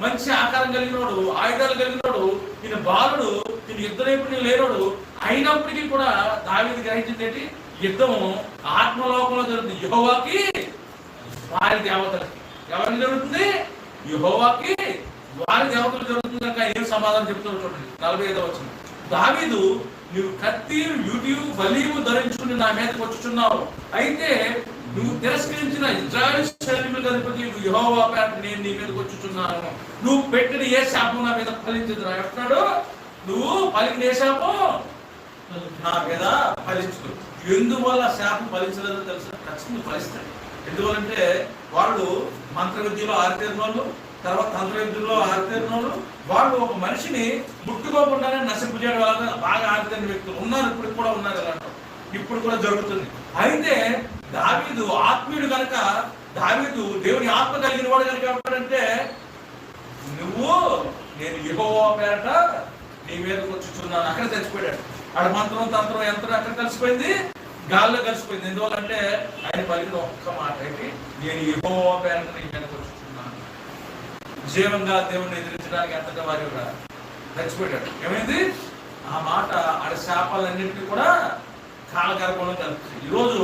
మంచి ఆకారం కలిగినోడు, ఆయుధాలు కలిగినోడు, ఈయన బాలుడు, ఈయన యుద్ధ నైపుణ్యం లేనోడు, అయినప్పటికీ కూడా దావీదు గ్రహించింది ఏంటి? యుద్ధం ఆత్మలోకంలో జరుగుతుంది. యెహోవాకి వారి దేవతలకి. ఎవరికి జరుగుతుంది? యెహోవాకి వారి దేవతలు జరుగుతుంది కనుక ఏం సమాధానం చెప్తున్నాడు చూడండి 45వ వచనం. దావీదు, నువ్వు కత్తి, యూట్యూబ్, బలీము ధరించుకుని నా మీదకి వచ్చుచున్నావు. అయితే నువ్వు తిరస్కరించిన ఇశ్రాయేలు సైన్యములకు అధిపతి యెహోవా పేరట నేను నీ మీదకి వచ్చుచున్నాను. నువ్వు పెట్టిన ఏ శాపం నా మీద ఫలించదురా అంటున్నాడు. నువ్వు పలికిన ఏ శాపం నా మీద ఫలించదు. ఎందువల్ల శాపం ఫలించలేదో తెలుసు? ఖచ్చితంగా ఫలిస్తాడు. ఎందువల్లంటే వాళ్ళు మంత్ర విద్యలో ఆరితేరిన వాళ్ళు, తర్వాత తంత్ర విద్యలో ఆరితేరిన వాళ్ళు, వాళ్ళు ఒక మనిషిని ముట్టుకోకుండానే నశింపజేయడం వల్ల బాగా ఆరితేరిన వ్యక్తులు ఉన్నారు. ఇప్పుడు కూడా ఉన్నారు. ఇలాంటి ఇప్పుడు కూడా జరుగుతుంది. అయితే దావీదు ఆత్మీయుడు కనుక, దావీదు దేవుని ఆత్మ కలిగిన వాడు కనుక ఏమంటాడంటే, నువ్వు నేను యెహోవా పేరట నీ మీదకి వచ్చుచున్నాను. అక్కడ చచ్చిపోయాడు. ఆడ మంత్రం, తంత్రం, యంత్రం అక్కడ కలిసిపోయింది, గాల్లో కలిసిపోయింది. ఎందువల్లంటే ఆయన పలికిన ఒక్క మాట ఏంటి? నేను యెహోవా పేరట నీ మీదకి వచ్చుచున్నాను. జీవంగా దేవుణ్ణి ఎదిరించడానికి అంతటా వారి చచ్చిపోయాడు. ఏమైంది? ఆ మాట ఆడ శాపాలన్నింటినీ కూడా కాలగర్భంలో కలుపుతుంది. ఈరోజు